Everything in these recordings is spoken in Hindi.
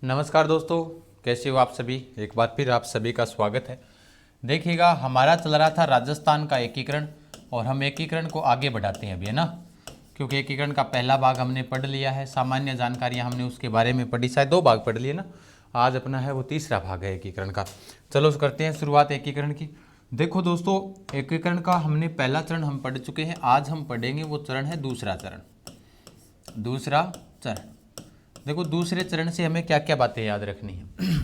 नमस्कार दोस्तों, कैसे हो आप सभी। एक बार फिर आप सभी का स्वागत है। देखिएगा, हमारा चल रहा था राजस्थान का एकीकरण और हम एकीकरण को आगे बढ़ाते हैं अभी, है ना। क्योंकि एकीकरण का पहला भाग हमने पढ़ लिया है, सामान्य जानकारियां हमने उसके बारे में पढ़ी, शायद 2 भाग पढ़ लिए ना। आज अपना है वो तीसरा भाग है एकीकरण का। चलो करते हैं शुरुआत एकीकरण की। देखो दोस्तों, एकीकरण का हमने पहला चरण हम पढ़ चुके हैं। आज हम पढ़ेंगे वो चरण है दूसरा चरण। दूसरा चरण, देखो दूसरे चरण से हमें क्या क्या बातें याद रखनी है।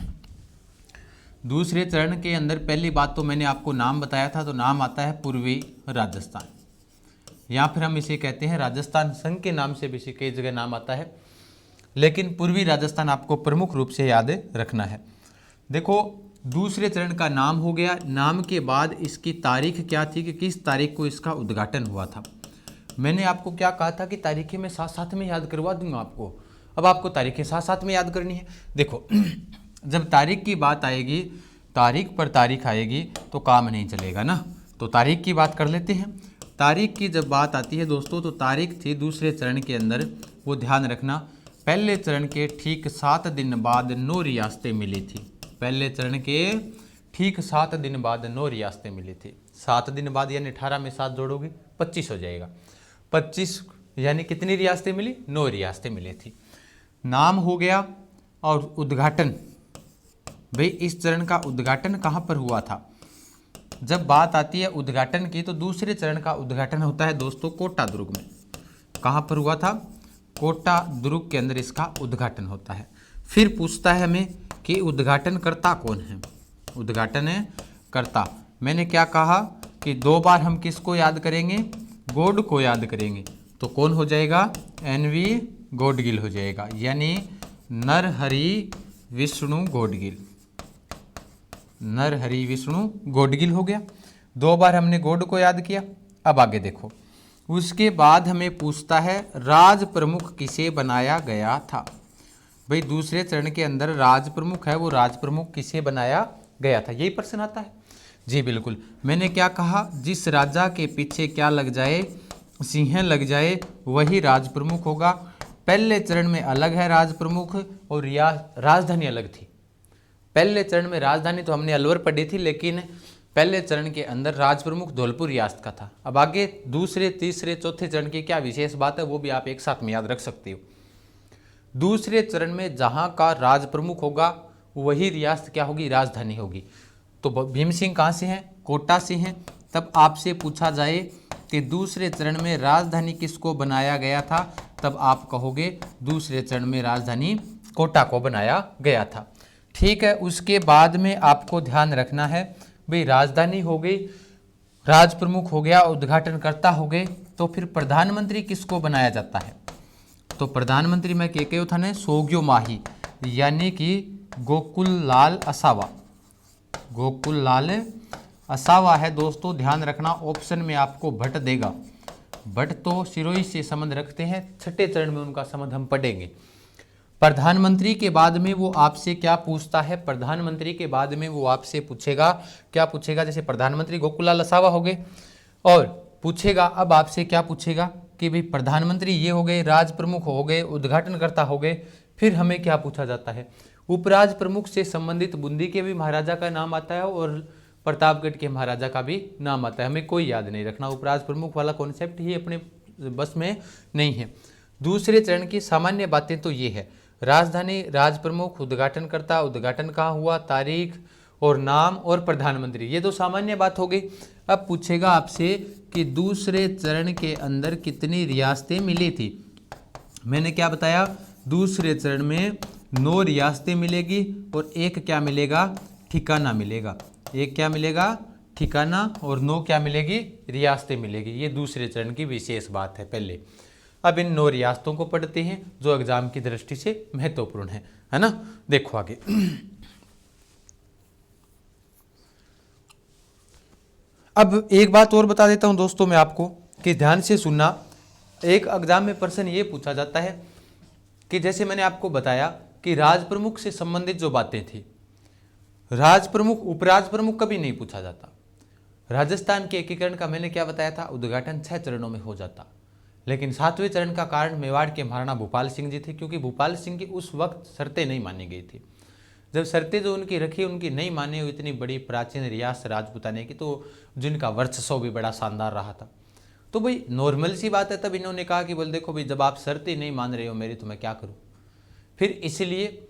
दूसरे चरण के अंदर पहली बात तो मैंने आपको नाम बताया था, तो नाम आता है पूर्वी राजस्थान, या फिर हम इसे कहते हैं राजस्थान संघ के नाम से भी इसे कई जगह नाम आता है, लेकिन पूर्वी राजस्थान आपको प्रमुख रूप से याद रखना है। देखो, दूसरे चरण का नाम हो गया। नाम के बाद इसकी तारीख क्या थी कि किस तारीख को इसका उद्घाटन हुआ था। मैंने आपको क्या कहा था कि तारीखें मैं साथ साथ में याद करवा दूंगा आपको। अब आपको तारीखें साथ साथ में याद करनी है। देखो, जब तारीख की बात आएगी, तारीख पर तारीख आएगी तो काम नहीं चलेगा ना। तो तारीख की बात कर लेते हैं। तारीख की जब बात आती है दोस्तों, तो तारीख थी दूसरे चरण के अंदर, वो ध्यान रखना, पहले चरण के ठीक 7 दिन बाद 9 रियासतें मिली थी। पहले चरण के ठीक 7 दिन बाद 9 रियासतें मिली थी। 7 दिन बाद यानी 18 में 7 जोड़ोगे 25 हो जाएगा। 25 यानी कितनी रियासतें मिली? 9 रियासतें मिली थी। नाम हो गया। और उद्घाटन, भाई इस चरण का उद्घाटन कहाँ पर हुआ था? जब बात आती है उद्घाटन की, तो दूसरे चरण का उद्घाटन होता है दोस्तों कोटा दुर्ग में। कहाँ पर हुआ था? कोटा दुर्ग के अंदर इसका उद्घाटन होता है। फिर पूछता है हमें कि उद्घाटनकर्ता कौन है। उद्घाटन कर्ता, मैंने क्या कहा कि 2 बार हम किसको याद करेंगे? गॉड को याद करेंगे। तो कौन हो जाएगा? एनवी गॉडगिल हो जाएगा, यानी नरहरि विष्णु गॉडगिल। नरहरि विष्णु गॉडगिल हो गया। 2 बार हमने गॉड को याद किया। अब आगे देखो, उसके बाद हमें पूछता है राज प्रमुख किसे बनाया गया था। भाई दूसरे चरण के अंदर राज प्रमुख है, वो राज प्रमुख किसे बनाया गया था, यही प्रश्न आता है। जी बिल्कुल, मैंने क्या कहा? जिस राजा के पीछे क्या लग जाए, सिंह लग जाए, वही राज प्रमुख होगा। पहले चरण में अलग है राज प्रमुख, और राजधानी अलग थी। पहले चरण में राजधानी तो हमने अलवर पढ़ी थी, लेकिन पहले चरण के अंदर राज प्रमुख धौलपुर रियासत का था। अब आगे दूसरे, तीसरे, चौथे चरण की क्या विशेष बात है, वो भी आप एक साथ में याद रख सकते हो। दूसरे चरण में जहां का राज प्रमुख होगा, वही रियासत क्या होगी? राजधानी होगी। तो भीम सिंह कहाँ से हैं? कोटा से हैं। तब आपसे पूछा जाए कि दूसरे चरण में राजधानी किसको बनाया गया था, तब आप कहोगे दूसरे चरण में राजधानी कोटा को बनाया गया था। ठीक है, उसके बाद में आपको ध्यान रखना है, भाई राजधानी हो गई, राज प्रमुख हो गया, उद्घाटनकर्ता हो गए, तो फिर प्रधानमंत्री किसको बनाया जाता है? तो प्रधानमंत्री मैं कहो था ने सोग्यो माही, यानी कि गोकुल लाल असावा। गोकुल लाल असावा है दोस्तों, ध्यान रखना। ऑप्शन में आपको भट्ट देगा। भट्ट तो सिरोही से संबंध रखते हैं, छठे चरण में उनका संबंध हम पढ़ेंगे। प्रधानमंत्री के बाद में वो आपसे क्या पूछता है? प्रधानमंत्री के बाद में वो आपसे पूछेगा, क्या पूछेगा? जैसे प्रधानमंत्री गोकुललाल असावा हो गए, और पूछेगा अब आपसे क्या पूछेगा कि भाई प्रधानमंत्री ये हो गए, राज प्रमुख हो गए, उद्घाटनकर्ता हो गए, फिर हमें क्या पूछा जाता है? उपराज प्रमुख से संबंधित बूंदी के भी महाराजा का नाम आता है और प्रतापगढ़ के महाराजा का भी नाम आता है। हमें कोई याद नहीं रखना, उपराज प्रमुख वाला कॉन्सेप्ट ही अपने बस में नहीं है। दूसरे चरण की सामान्य बातें तो ये है, राजधानी, राज प्रमुख, उद्घाटनकर्ता, उद्घाटन कहाँ हुआ, तारीख और नाम, और प्रधानमंत्री, ये तो सामान्य बात हो गई। अब पूछेगा आपसे कि दूसरे चरण के अंदर कितनी रियासतें मिली थी। मैंने क्या बताया? दूसरे चरण में 9 रियासतें मिलेगी और एक क्या मिलेगा? ठिकाना मिलेगा। एक क्या मिलेगा? ठिकाना, और 9 क्या मिलेगी? रियासतें मिलेगी। ये दूसरे चरण की विशेष बात है। पहले अब इन 9 रियासतों को पढ़ते हैं जो एग्जाम की दृष्टि से महत्वपूर्ण है ना। देखो आगे, अब एक बात और बता देता हूं दोस्तों मैं आपको कि ध्यान से सुनना। एक एग्जाम में प्रश्न ये पूछा जाता है कि जैसे मैंने आपको बताया कि राज प्रमुख से संबंधित जो बातें थी, राज प्रमुख, उपराज प्रमुख कभी नहीं पूछा जाता। राजस्थान के एकीकरण का मैंने क्या बताया था? उद्घाटन 6 चरणों में हो जाता, लेकिन 7वें चरण का कारण मेवाड़ के महाराणा भूपाल सिंह जी थे, क्योंकि भूपाल सिंह की उस वक्त शर्तें नहीं मानी गई थी। जब शर्तें जो उनकी रखी उनकी नहीं मानी, इतनी बड़ी प्राचीन रियासत राजपूताने की, तो जिनका वर्चस्व भी बड़ा शानदार रहा था। तो भाई नॉर्मल सी बात है, तब इन्होंने कहा कि बोल देखो भाई, जब आप शर्तें नहीं मान रहे हो मेरी, तो मैं क्या करूं। फिर इसलिए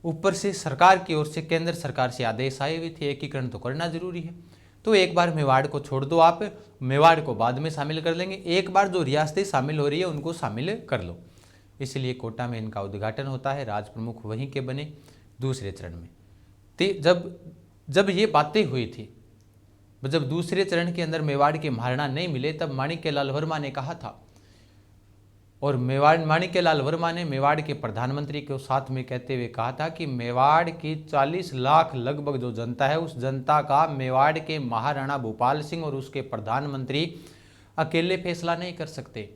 ऊपर से सरकार की ओर से, केंद्र सरकार से आदेश आए हुए थे, एकीकरण तो करना जरूरी है। तो एक बार मेवाड़ को छोड़ दो, आप मेवाड़ को बाद में शामिल कर लेंगे, एक बार जो रियासतें शामिल हो रही है उनको शामिल कर लो। इसलिए कोटा में इनका उद्घाटन होता है, राज प्रमुख वहीं के बने दूसरे चरण में। जब ये बातें हुई थी, जब दूसरे चरण के अंदर मेवाड़ के महाराणा नहीं मिले, तब माणिक्यलाल वर्मा ने कहा था, और माणिक्यलाल वर्मा ने मेवाड़ के प्रधानमंत्री को साथ में कहते हुए कहा था कि मेवाड़ की 40 लाख लगभग जो जनता है, उस जनता का मेवाड़ के महाराणा भूपाल सिंह और उसके प्रधानमंत्री अकेले फैसला नहीं कर सकते।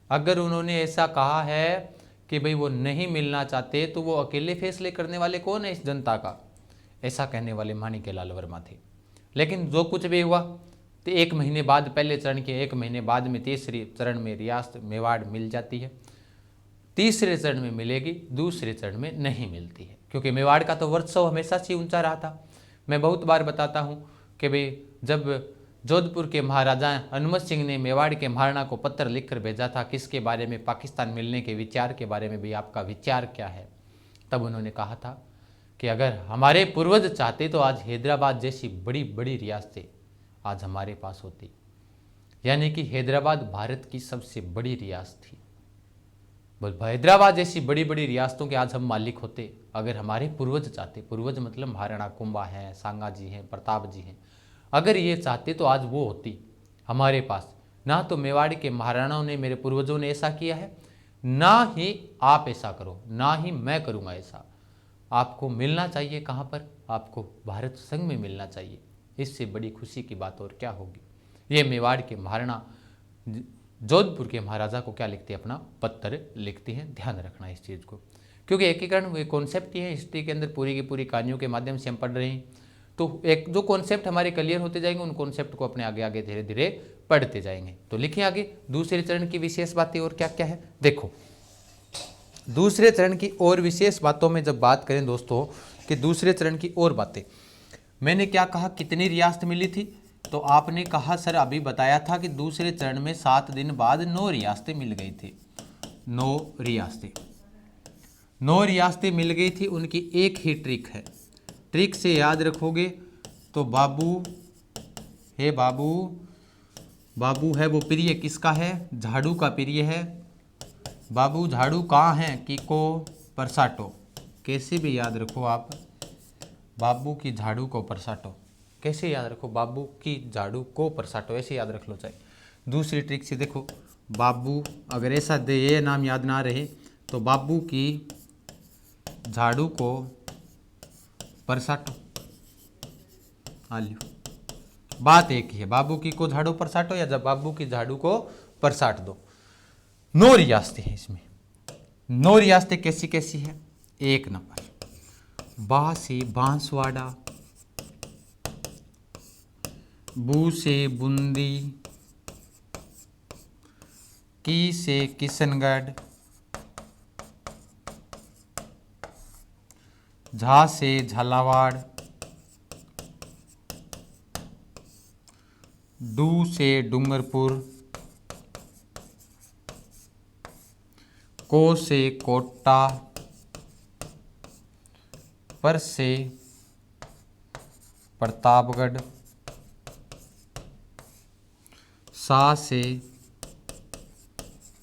अगर उन्होंने ऐसा कहा है कि भाई वो नहीं मिलना चाहते, तो वो अकेले फैसले करने वाले कौन है इस जनता का, ऐसा कहने वाले माणिक्यलाल वर्मा थे। लेकिन जो कुछ भी हुआ, तो 1 महीने बाद, पहले चरण के 1 महीने बाद में तीसरे चरण में रियासत मेवाड़ मिल जाती है। तीसरे चरण में मिलेगी, दूसरे चरण में नहीं मिलती है, क्योंकि मेवाड़ का तो वर्चस्व हमेशा से ऊंचा रहा था। मैं बहुत बार बताता हूँ कि भाई, जब जोधपुर के महाराजा हनुमत सिंह ने मेवाड़ के महाराणा को पत्र लिखकर भेजा था, किसके बारे में, पाकिस्तान मिलने के विचार के बारे में, भी आपका विचार क्या है, तब उन्होंने कहा था कि अगर हमारे पूर्वज चाहते तो आज हैदराबाद जैसी बड़ी बड़ी रियासतें आज हमारे पास होती। यानी कि हैदराबाद भारत की सबसे बड़ी रियासत थी। बोल, हैदराबाद जैसी बड़ी बड़ी रियासतों के आज हम मालिक होते, अगर हमारे पूर्वज चाहते। पूर्वज मतलब महाराणा कुंभा हैं, सांगा जी हैं, प्रताप जी हैं। अगर ये चाहते तो आज वो होती हमारे पास। ना तो मेवाड़ के महाराणाओं ने, मेरे पूर्वजों ने ऐसा किया है, ना ही आप ऐसा करो, ना ही मैं करूँगा ऐसा। आपको मिलना चाहिए कहाँ पर, आपको भारत संघ में मिलना चाहिए। इससे बड़ी खुशी की बात और क्या होगी। ये मेवाड़ के महाराणा जोधपुर के महाराजा को क्या लिखते हैं, अपना पत्र लिखते हैं। ध्यान रखना इस चीज़ को, क्योंकि एकीकरण वो कॉन्सेप्ट ही है, हिस्ट्री के अंदर पूरी की पूरी कहानियों के माध्यम से हम पढ़ रहे हैं। तो एक जो कॉन्सेप्ट हमारे क्लियर होते जाएंगे, उन कॉन्सेप्ट को अपने आगे आगे धीरे धीरे पढ़ते जाएंगे। तो लिखिए आगे दूसरे चरण की विशेष बातें और क्या क्या है। देखो, दूसरे चरण की और विशेष बातों में जब बात करें दोस्तों, कि दूसरे चरण की और बातें, मैंने क्या कहा, कितनी रियासत मिली थी, तो आपने कहा सर अभी बताया था कि दूसरे चरण में 7 दिन बाद 9 रियासतें मिल गई थी। 9 रियासतें, 9 रियासतें मिल गई थी। उनकी एक ही ट्रिक है, ट्रिक से याद रखोगे तो बाबू है, बाबू है वो प्रिय किसका है, झाड़ू का प्रिय है। बाबू झाड़ू कहाँ हैं, कि को परसाटो। कैसे भी याद रखो आप, बाबू की झाड़ू को परसाटो। कैसे याद रखो, बाबू की झाड़ू को परसाटो, ऐसे याद रख लो चाहे। दूसरी ट्रिक से देखो, बाबू अगर ऐसा दे, ये नाम याद ना रहे, तो बाबू की झाड़ू को परसाटो। आलियो, बात एक ही है, बाबू की को झाड़ू परसाटो या जब बाबू की झाड़ू को परसाट दो। 9 रियासतें हैं इसमें। 9 रियासतें कैसी कैसी है। 1 नंबर, बा से बांसवाड़ा, बू से बूंदी, की से किशनगढ़, झा से झालावाड़, डू से डूंगरपुर, को से कोटा, पर से प्रतापगढ़, सा से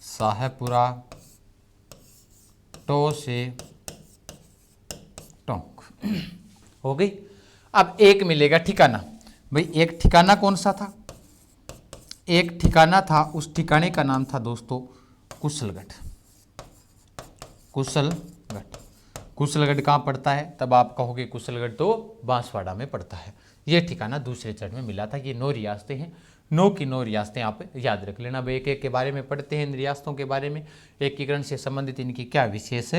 शाहपुरा, टो से टोंक। हो गई। अब एक मिलेगा ठिकाना। भाई एक ठिकाना कौन सा था, एक ठिकाना था, उस ठिकाने का नाम था दोस्तों कुशलगढ़। कुशलगढ़, कुशलगढ़ कहाँ पड़ता है, तब आप कहोगे कुशलगढ़ तो बांसवाड़ा में पड़ता है। ये ठिकाना दूसरे चरण में मिला था। ये 9 रियासतें हैं, 9 की 9 रियासतें आप याद रख लेना। अब एक एक के बारे में पढ़ते हैं, इन रियासतों के बारे में, एकीकरण से संबंधित इनकी क्या विशेष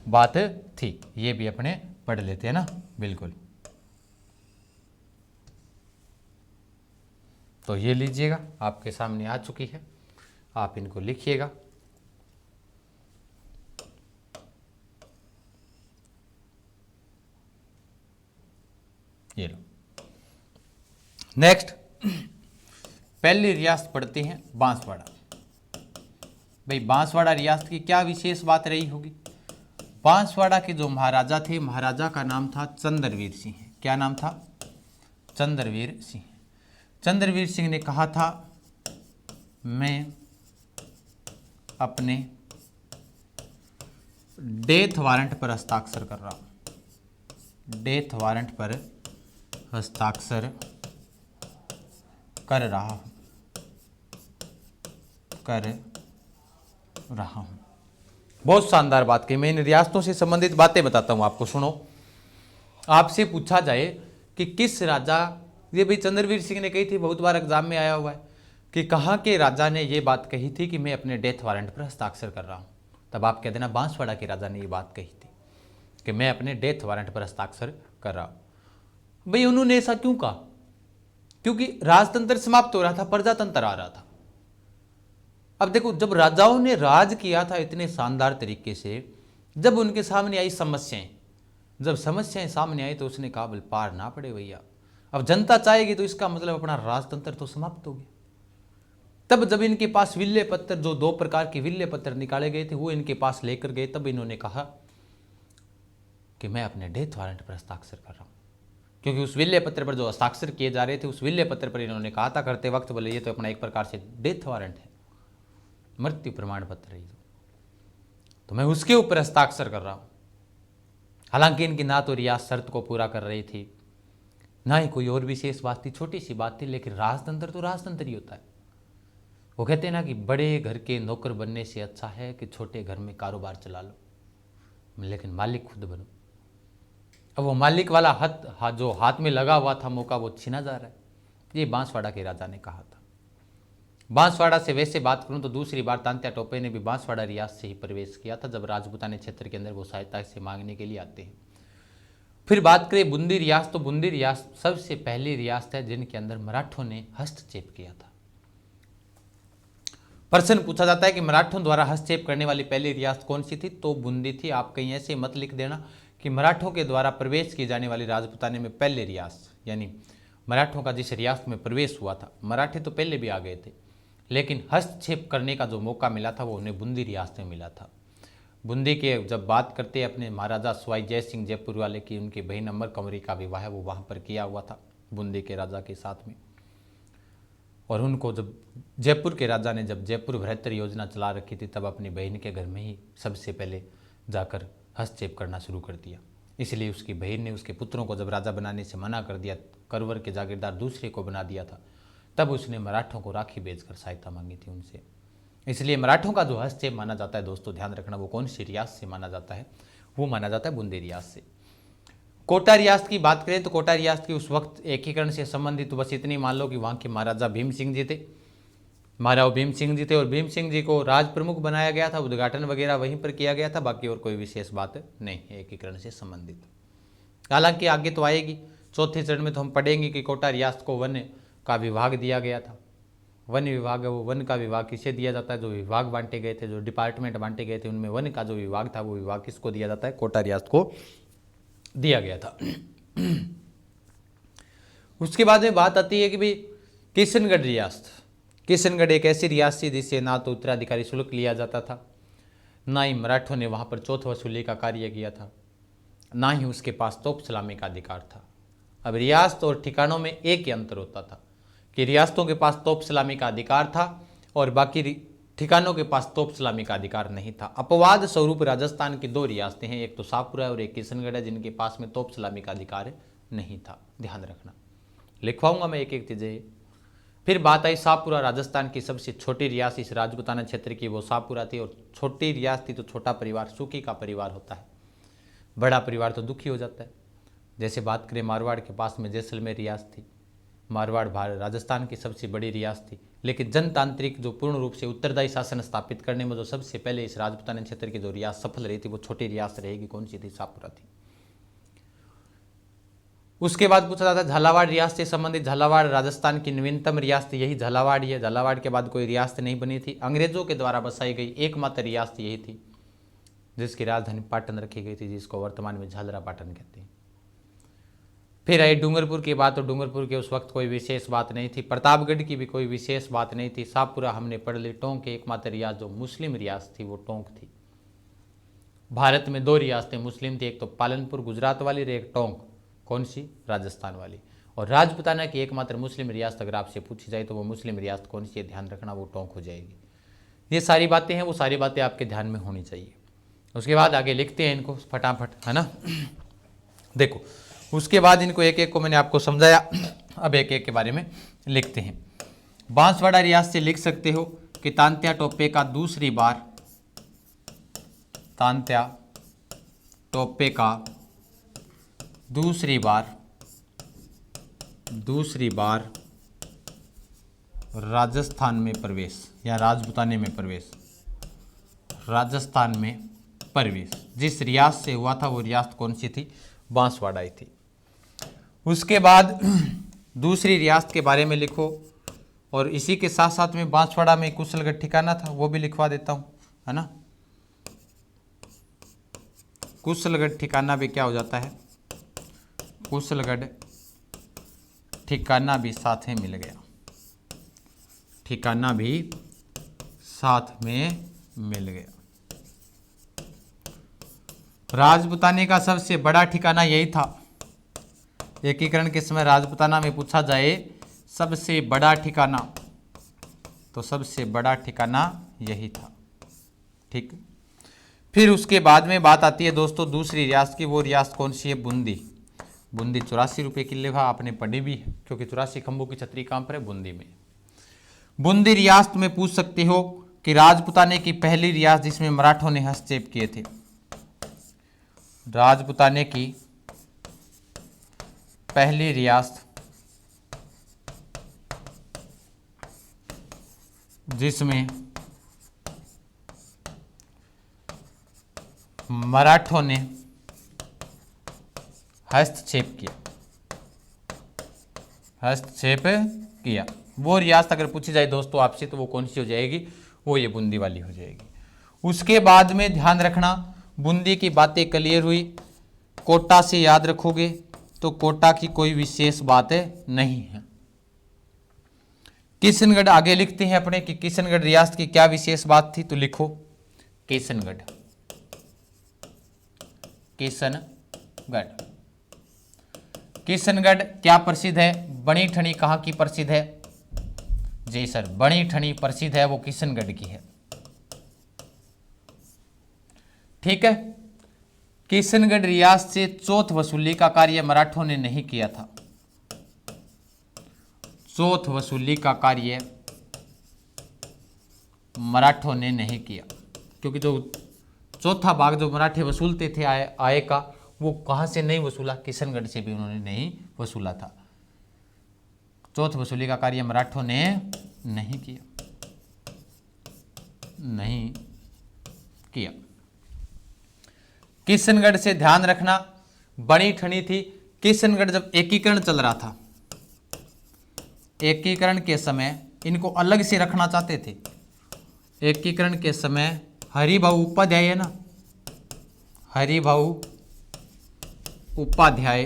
बात थी, ये भी अपने पढ़ लेते हैं ना। बिल्कुल, तो ये लीजिएगा, आपके सामने आ चुकी है। आप इनको लिखिएगा। ये लो। नेक्स्ट पहली रियासत पढ़ते हैं बांसवाड़ा। भाई बांसवाड़ा रियासत की क्या विशेष बात रही होगी? बांसवाड़ा के जो महाराजा थे, महाराजा का नाम था चंद्रवीर सिंह। क्या नाम था? चंद्रवीर सिंह। चंद्रवीर सिंह ने कहा था मैं अपने डेथ वारंट पर हस्ताक्षर कर रहा हूं। डेथ वारंट पर हस्ताक्षर कर रहा हूं। बहुत शानदार बात कही। मैं इन रियासतों से संबंधित बातें बताता हूं आपको, सुनो। आपसे पूछा जाए कि किस राजा, ये भाई चंद्रवीर सिंह ने कही थी, बहुत बार एग्जाम में आया हुआ है कि कहाँ के राजा ने ये बात कही थी कि मैं अपने डेथ वारंट पर हस्ताक्षर कर रहा हूं, तब आप कह देना बांसवाड़ा के राजा ने ये बात कही थी कि मैं अपने डेथ वारंट पर हस्ताक्षर कर रहा हूं। भाई उन्होंने ऐसा क्यों कहा? क्योंकि राजतंत्र समाप्त हो रहा था, प्रजातंत्र आ रहा था। अब देखो, जब राजाओं ने राज किया था इतने शानदार तरीके से, जब उनके सामने आई समस्याएं, जब समस्याएं सामने आई तो उसने कहा बोल पार ना पड़े भैया, अब जनता चाहेगी तो इसका मतलब अपना राजतंत्र तो समाप्त हो गया। तब जब इनके पास विल्ले पत्र, जो 2 प्रकार के विल्ले पत्र निकाले गए थे, वो इनके पास लेकर गए, तब इन्होंने कहा कि मैं अपने डेथ वारंट पर हस्ताक्षर कर रहा हूं। क्योंकि उस विल्ले पत्र पर जो हस्ताक्षर किए जा रहे थे, उस विल्ले पत्र पर इन्होंने कहा था करते वक्त, बोले ये तो अपना एक प्रकार से डेथ वारंट है, मृत्यु प्रमाण पत्र है, तो मैं उसके ऊपर हस्ताक्षर कर रहा हूं। हालांकि इनकी ना तो रियासत शर्त को पूरा कर रही थी, ना ही कोई और विशेष बात थी, छोटी सी बात थी, लेकिन राजतंत्र तो राजतंत्र ही होता है। वो कहते हैं ना कि बड़े घर के नौकर बनने से अच्छा है कि छोटे घर में कारोबार चला लो, लेकिन मालिक खुद बनो। अब वो मालिक वाला हाथ जो हाथ में लगा हुआ था मौका, वो छीना जा रहा है। ये बांसवाड़ा के राजा ने कहा था। बांसवाड़ा से वैसे बात करूं तो दूसरी बार तांत्या टोपे ने भी बांसवाड़ा रियासत से ही प्रवेश किया था, जब राजपूताने क्षेत्र के अंदर वो सहायता से मांगने के लिए आते हैं। फिर बात करें बूंदी रियासत, तो बूंदी रियासत सबसे पहली रियासत है जिनके अंदर मराठों ने हस्तक्षेप किया था। प्रश्न पूछा जाता है कि मराठों द्वारा हस्तक्षेप करने वाली पहली रियासत कौन सी थी, तो बूंदी थी। आप कहीं ऐसे मत लिख देना कि मराठों के द्वारा प्रवेश की जाने वाली राजपूताने में पहले रियासत, यानी मराठों का जिस रियासत में प्रवेश हुआ था, मराठे तो पहले भी आ गए थे, लेकिन हस्तक्षेप करने का जो मौका मिला था वो उन्हें बूंदी रियासत में मिला था। बूंदी के जब बात करते हैं अपने महाराजा सवाई जय सिंह जयपुर वाले की, उनकी बहन अमर कंवरी का विवाह वो वहाँ पर किया हुआ था बूंदी के राजा के साथ में। और उनको जब जयपुर के राजा ने जब जयपुर बृहत्तर योजना चला रखी थी, तब अपनी बहन के घर में ही सबसे पहले जाकर हस्तक्षेप करना शुरू कर दिया। इसलिए उसकी बहन ने उसके पुत्रों को जब राजा बनाने से मना कर दिया, करवर के जागीरदार दूसरे को बना दिया था, तब उसने मराठों को राखी भेजकर सहायता मांगी थी उनसे। इसलिए मराठों का जो हस्तक्षेप माना जाता है, दोस्तों ध्यान रखना, वो कौन सी रियासत से माना जाता है? वो माना जाता है बूंदी रियासत से। कोटा रियासत की बात करें तो कोटा रियासत की उस वक्त एकीकरण से संबंधित, तो बस इतनी मान लो कि वहाँ के महाराजा भीम सिंह जी थे, महाराव भीम सिंह जी थे, और भीम सिंह जी को राज प्रमुख बनाया गया था, उद्घाटन वगैरह वहीं पर किया गया था, बाकी और कोई विशेष बात नहीं है एकीकरण से संबंधित। हालांकि आगे तो आएगी, चौथे चरण में तो हम पढ़ेंगे कि कोटा रियासत को वन का विभाग दिया गया था। वन विभाग है, वो वन का विभाग किसे दिया जाता है? जो विभाग बांटे गए थे, जो डिपार्टमेंट बांटे गए थे, उनमें वन का जो विभाग था, वो विभाग किसको दिया जाता है? कोटा रियासत को दिया गया था। उसके बाद में बात आती है कि भाई किशनगढ़ रियासत। किशनगढ़ एक ऐसी रियासत थी जिससे ना तो उत्तराधिकारी शुल्क लिया जाता था, ना ही मराठों ने वहाँ पर चौथ वसूली का कार्य किया था, ना ही उसके पास तोप सलामी का अधिकार था। अब रियासत और ठिकानों में एक ही अंतर होता था कि रियासतों के पास तोप सलामी का अधिकार था और बाकी ठिकानों के पास तोप सलामी का अधिकार नहीं था। अपवाद स्वरूप राजस्थान की 2 रियासतें हैं, एक तो शाहपुरा और एक किशनगढ़ है, जिनके पास में तोप सलामी का अधिकार नहीं था। ध्यान रखना, लिखवाऊंगा मैं एक एक चीज़ें। फिर बात आई शाहपुरा, राजस्थान की सबसे छोटी रियासत इस राजपूताना क्षेत्र की वो शाहपुरा थी। और छोटी रियासत थी तो छोटा परिवार सुखी का परिवार होता है, बड़ा परिवार तो दुखी हो जाता है। जैसे बात करें मारवाड़ के पास में जैसलमेर रियासत थी, मारवाड़ राजस्थान की सबसे बड़ी रियासत थी, लेकिन जनतांत्रिक जो पूर्ण रूप से उत्तरदायी शासन स्थापित करने में जो सबसे पहले इस राजपूताना क्षेत्र की जो रियासत सफल रही थी, वो छोटी रियासत रहेगी। कौन सी थी? शाहपुरा थी। उसके बाद पूछा जाता है झालावाड़ रियासत से संबंधित। झालावाड़ राजस्थान की नवीनतम रियासत यही झालावाड़ ही है। झालावाड़ के बाद कोई रियासत नहीं बनी थी। अंग्रेजों के द्वारा बसाई गई एकमात्र रियासत यही थी जिसकी राजधानी पाटन रखी गई थी, जिसको वर्तमान में झालरा पाटन कहते हैं। फिर आई डूंगरपुर की बात। तो डूंगरपुर के उस वक्त कोई विशेष बात नहीं थी। प्रतापगढ़ की भी कोई विशेष बात नहीं थी। शाहपुरा हमने पढ़ ली। टोंक की एकमात्र रियासत जो मुस्लिम रियासत थी वो टोंक थी। भारत में 2 रियासतें मुस्लिम थी, एक तो पालनपुर गुजरात वाली और एक टोंक, कौन सी, राजस्थान वाली। और राजपुताना की एकमात्र मुस्लिम रियासत अगर आपसे पूछी जाए तो वो मुस्लिम रियासत कौन सी है, ध्यान रखना, वो टोंक हो जाएगी। ये सारी बातें हैं, वो सारी बातें आपके ध्यान में होनी चाहिए। उसके बाद आगे लिखते हैं इनको फटाफट, है ना। देखो उसके बाद इनको एक एक को मैंने आपको समझाया, अब एक एक के बारे में लिखते हैं। बांसवाड़ा रियासत से लिख सकते हो कि तांत्या टोपे का दूसरी बार, तांत्या टोपे का दूसरी बार राजस्थान में प्रवेश या राजपुताने में प्रवेश, राजस्थान में प्रवेश जिस रियासत से हुआ था वो रियासत कौन सी थी, बांसवाड़ा ही थी। उसके बाद दूसरी रियासत के बारे में लिखो और इसी के साथ साथ में बांसवाड़ा में कुशलगढ़ ठिकाना था वो भी लिखवा देता हूँ, है ना। कुशलगढ़ ठिकाना भी क्या हो जाता है, कुशलगढ़ ठिकाना भी साथ में मिल गया, ठिकाना भी साथ में मिल गया। राजपुताने का सबसे बड़ा ठिकाना यही था। एकीकरण के समय राजपुताना में पूछा जाए सबसे बड़ा ठिकाना, तो सबसे बड़ा ठिकाना यही था, ठीक। फिर उसके बाद में बात आती है दोस्तों दूसरी रियासत की। वो रियासत कौन सी है, बूंदी। बूंदी 84 रुपये किलो का आपने पढ़ी भी है, क्योंकि 84 खंभों की छतरी कहाँ पर है, बूंदी में। बूंदी रियासत में पूछ सकते हो कि राजपुताने की पहली रियासत जिसमें मराठों ने हस्तक्षेप किए थे, राजपुताने की पहली रियासत जिसमें मराठों ने हस्तक्षेप किया, वो रियासत अगर पूछी जाए दोस्तों आपसे तो वो कौन सी हो जाएगी, वो ये बूंदी वाली हो जाएगी। उसके बाद में ध्यान रखना बूंदी की बातें क्लियर हुई। कोटा से याद रखोगे तो कोटा की कोई विशेष बात नहीं है। किशनगढ़ आगे लिखते हैं अपने कि किशनगढ़ रियासत की क्या विशेष बात थी, तो लिखो किशनगढ़। किशनगढ़ क्या प्रसिद्ध है, बनी ठनी कहाँ की प्रसिद्ध है, जी सर बनी ठनी प्रसिद्ध है, वो किशनगढ़ की है, ठीक है। किशनगढ़ रियासत से चौथ वसूली का कार्य मराठों ने नहीं किया था। चौथ वसूली का कार्य मराठों ने नहीं किया, क्योंकि जो चौथा भाग जो मराठे वसूलते थे आय का, वो कहाँ से नहीं वसूला, किशनगढ़ से भी उन्होंने नहीं वसूला था। चौथ वसूली का कार्य मराठों ने नहीं किया। किशनगढ़ से ध्यान रखना बनी ठनी थी। किशनगढ़ जब एकीकरण चल रहा था, एकीकरण के समय इनको अलग से रखना चाहते थे। एकीकरण के समय हरिभाऊ उपाध्याय है ना, हरिभाऊ उपाध्याय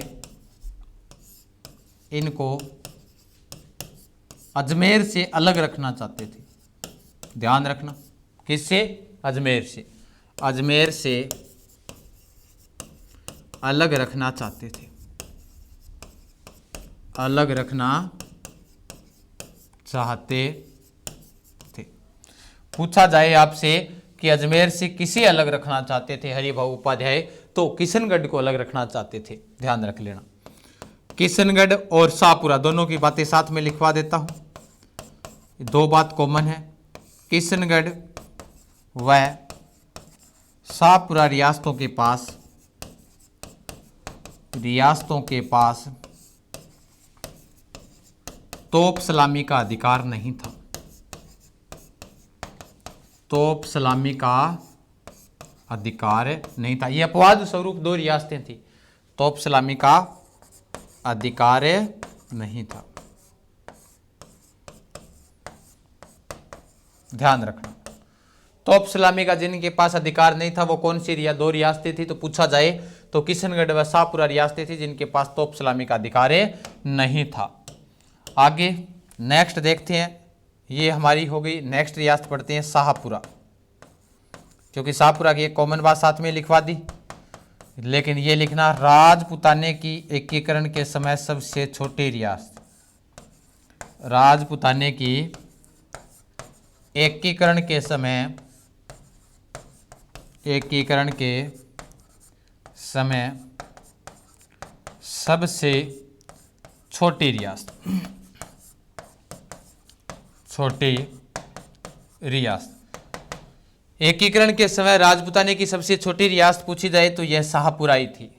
इनको अजमेर से अलग रखना चाहते थे। ध्यान रखना किससे, अजमेर से, अजमेर से अलग रखना चाहते थे, अलग रखना चाहते थे। पूछा जाए आपसे कि अजमेर से किसे अलग रखना चाहते थे हरिभाऊ उपाध्याय, तो किशनगढ़ को अलग रखना चाहते थे, ध्यान रख लेना। किशनगढ़ और शाहपुरा दोनों की बातें साथ में लिखवा देता हूं, दो बात कॉमन है। किशनगढ़ व शाहपुरा रियासतों के पास तोप सलामी का अधिकार नहीं था। तोप सलामी का अधिकार नहीं था। यह अपवाद स्वरूप 2 रियासतें थी। तोप सलामी का अधिकार नहीं था। ध्यान रखना, तोप सलामी का जिनके पास अधिकार नहीं था वो कौन सी दो रियासतें थी, तो पूछा जाए तो किशनगढ़ व शाहपुरा रियासतें थी जिनके पास तोप सलामी का अधिकार नहीं था। आगे नेक्स्ट देखते हैं, ये हमारी हो गई। नेक्स्ट रियासत पढ़ते हैं शाहपुरा, क्योंकि शाहपुरा की एक कॉमन बात साथ में लिखवा दी, लेकिन ये लिखना राजपुताने की एकीकरण के समय सबसे छोटी रियासत। राजपुताने की एकीकरण के समय सबसे छोटी रियासत, एकीकरण के समय राजपुताने की सबसे छोटी रियासत पूछी जाए तो यह शाहपुरा ही थी।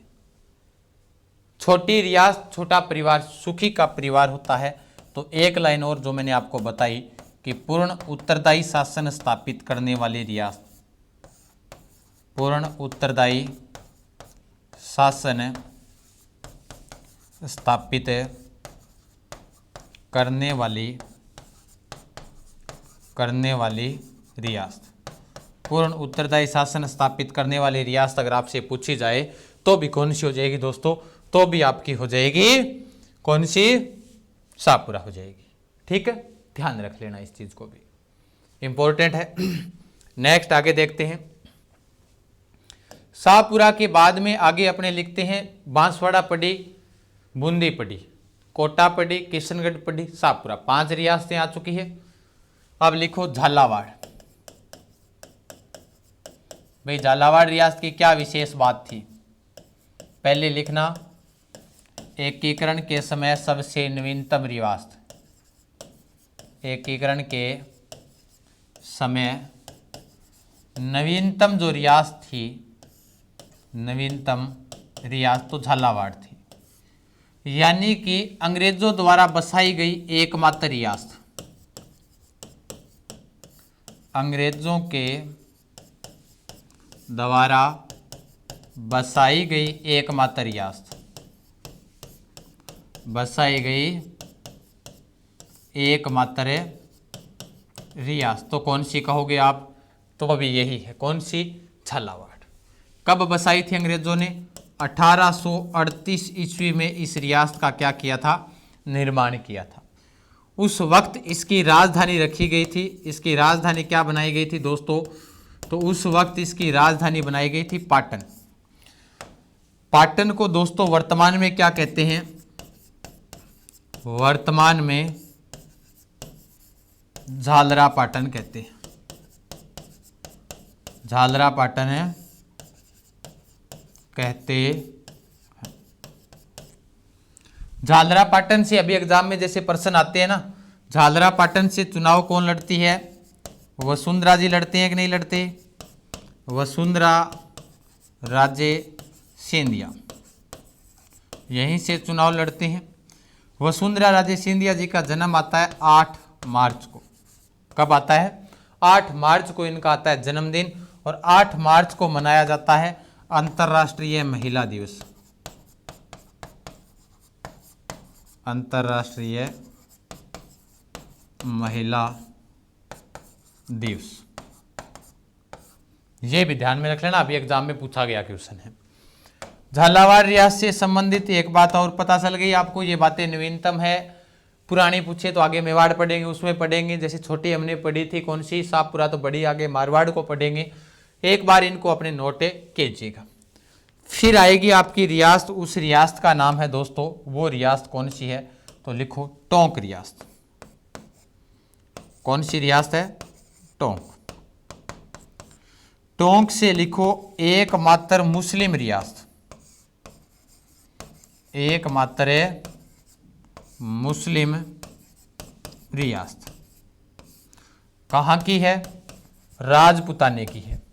छोटी रियासत, छोटा परिवार सुखी का परिवार होता है। तो एक लाइन और जो मैंने आपको बताई कि पूर्ण उत्तरदायी शासन स्थापित करने वाली रियासत, पूर्ण उत्तरदायी शासन स्थापित करने वाली रियासत, पूर्ण उत्तरदायी शासन स्थापित करने वाली रियासत अगर आपसे पूछी जाए तो भी कौन सी हो जाएगी दोस्तों, तो भी आपकी हो जाएगी कौन सी, शाहपुरा हो जाएगी। ठीक है, ध्यान रख लेना इस चीज को भी, इंपॉर्टेंट है। नेक्स्ट आगे देखते हैं। शाहपुरा के बाद में आगे अपने लिखते हैं बांसवाड़ा पड़ी, बूंदी पड़ी, कोटा पड़ी, किशनगढ़ पड़ी, शाहपुरा, 5 रियासतें आ चुकी है। अब लिखो झालावाड़। भाई झालावाड़ रियासत की क्या विशेष बात थी, पहले लिखना एकीकरण के समय सबसे नवीनतम रियासत, एकीकरण के समय नवीनतम जो रियासत थी, नवीनतम रियासत तो झालावाड़ थी, यानी कि अंग्रेजों द्वारा बसाई गई एकमात्र रियासत, अंग्रेजों के द्वारा बसाई गई एकमात्र रियासत, बसाई गई एकमात्र रियासत तो कौन सी कहोगे आप, तो अभी यही है, कौन सी, झालावाड़। कब बसाई थी अंग्रेजों ने, 1838 ईस्वी में इस रियासत का क्या किया था, निर्माण किया था। उस वक्त इसकी राजधानी रखी गई थी, इसकी राजधानी क्या बनाई गई थी दोस्तों, तो उस वक्त इसकी राजधानी बनाई गई थी पाटन। पाटन को दोस्तों वर्तमान में क्या कहते हैं, वर्तमान में झालरा पाटन कहते हैं, झालरा पाटन है कहते हैं। झालरा पाटन से अभी एग्जाम में जैसे प्रश्न आते हैं ना, झालरा पाटन से चुनाव कौन लड़ती है, वसुंधरा जी लड़ते हैं कि नहीं लड़ते, वसुंधरा राजे सिंधिया यहीं से चुनाव लड़ते हैं। वसुंधरा राजे सिंधिया जी का जन्म आता है 8 मार्च को। कब आता है, 8 मार्च को इनका आता है जन्मदिन, और 8 मार्च को मनाया जाता है अंतर्राष्ट्रीय महिला दिवस, अंतर्राष्ट्रीय महिला दिवस। ये भी ध्यान में रख लेना, अभी एग्जाम में पूछा गया क्वेश्चन है। झालावाड़ रियासत से संबंधित एक बात और पता चल गई आपको, ये बातें नवीनतम है, पुरानी पूछे तो आगे मेवाड़ पढ़ेंगे, उसमें पढ़ेंगे, जैसे छोटी हमने पढ़ी थी कौन सी, शाहपुरा, तो बड़ी आगे मारवाड़ को पढ़ेंगे। एक बार इनको अपने नोट कीजिएगा। फिर आएगी आपकी रियासत, उस रियासत का नाम है दोस्तों, वो रियासत कौन सी है, तो लिखो टोंक रियासत। कौन सी रियासत है, टोंक। टोंक से लिखो एकमात्र मुस्लिम रियासत, एकमात्र मुस्लिम रियासत कहाँ की है, राजपुताने की है।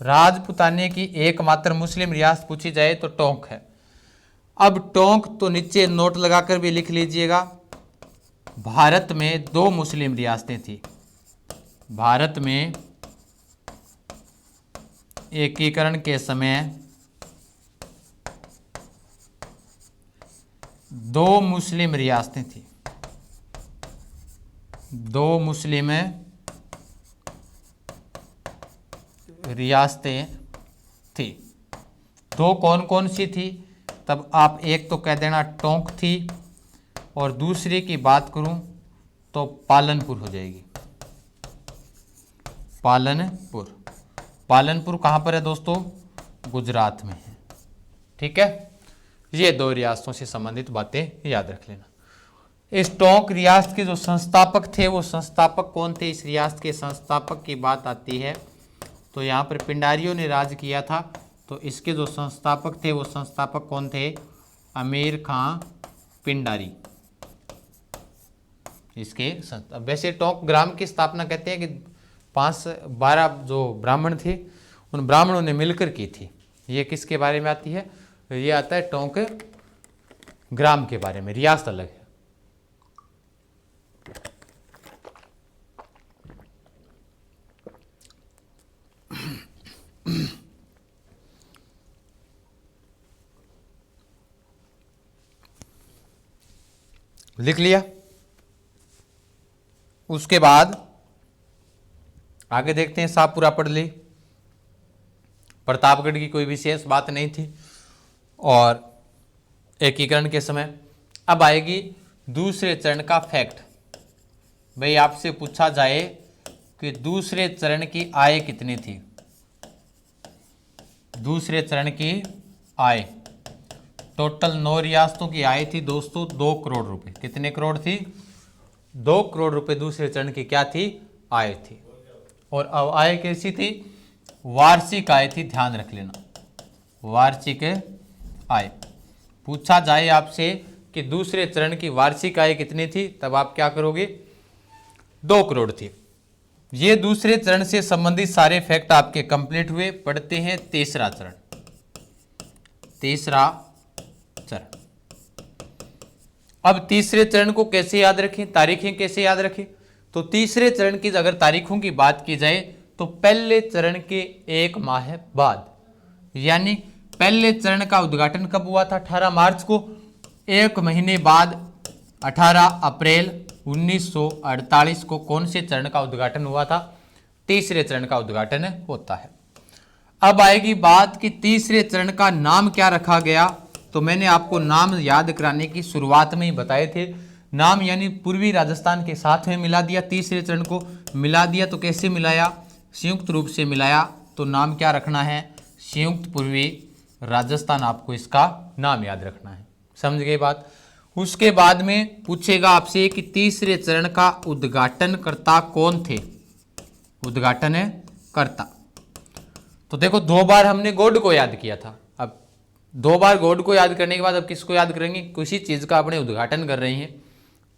राजपुताने की एकमात्र मुस्लिम रियासत पूछी जाए तो टोंक है। अब टोंक तो नीचे नोट लगाकर भी लिख लीजिएगा, भारत में 2 मुस्लिम रियासतें थी। भारत में एकीकरण के समय 2 मुस्लिम रियासतें थी, 2 मुस्लिम रियासतें थी। 2 कौन कौन सी थी? तब आप एक तो कह देना टोंक थी, और दूसरे की बात करूं तो पालनपुर हो जाएगी। पालनपुर, पालनपुर कहाँ पर है दोस्तों? गुजरात में है। ठीक है, ये 2 रियासतों से संबंधित बातें याद रख लेना। इस टोंक रियासत के जो संस्थापक थे, वो संस्थापक कौन थे? इस रियासत के संस्थापक की बात आती है तो यहाँ पर पिंडारियों ने राज किया था, तो इसके जो संस्थापक थे वो संस्थापक कौन थे? अमीर खां पिंडारी। इसके वैसे टोंक ग्राम की स्थापना कहते हैं कि 12 जो ब्राह्मण थे उन ब्राह्मणों ने मिलकर की थी। ये किसके बारे में आती है? ये आता है टोंक ग्राम के बारे में, रियासत अलग है। लिख लिया। उसके बाद आगे देखते हैं। शाहपुरा पढ़ ली, प्रतापगढ़ की कोई विशेष बात नहीं थी, और एकीकरण के समय अब आएगी दूसरे चरण का फैक्ट। भाई आपसे पूछा जाए कि दूसरे चरण की आय कितनी थी? दूसरे चरण की आय टोटल 9 रियासतों की आय थी दोस्तों 2 करोड़ रुपए। कितने करोड़ थी? 2 करोड़ रुपए दूसरे चरण की क्या थी? आय थी। और अब आय कैसी थी? वार्षिक आय थी, ध्यान रख लेना, वार्षिक आय। पूछा जाए आपसे कि दूसरे चरण की वार्षिक आय कितनी थी, तब आप क्या करोगे? 2 करोड़ थी। ये दूसरे चरण से संबंधित सारे फैक्ट आपके कंप्लीट हुए। पढ़ते हैं तीसरा चरण। तीसरा चरण, अब तीसरे चरण को कैसे याद रखें, तारीखें कैसे याद रखें? तो तीसरे चरण की अगर तारीखों की बात की जाए तो पहले चरण के 1 माह बाद, यानी पहले चरण का उद्घाटन कब हुआ था? 18 मार्च को। 1 महीने बाद 18 अप्रैल 1948 को कौन से चरण का उद्घाटन हुआ था? तीसरे चरण का उद्घाटन होता है। अब आएगी बात कि तीसरे चरण का नाम क्या रखा गया। तो मैंने आपको नाम याद कराने की शुरुआत में ही बताए थे। नाम यानी पूर्वी राजस्थान के साथ में मिला दिया, तीसरे चरण को मिला दिया। तो कैसे मिलाया? संयुक्त रूप से मिलाया। तो नाम क्या रखना है? संयुक्त पूर्वी राजस्थान, आपको इसका नाम याद रखना है। समझ गए बात? उसके बाद में पूछेगा आपसे कि तीसरे चरण का उद्घाटनकर्ता कौन थे? उद्घाटन कर्ता, तो देखो 2 बार हमने गॉड को याद किया था। अब 2 बार गॉड को याद करने के बाद अब किसको याद करेंगे? किसी चीज का अपने उद्घाटन कर रहे हैं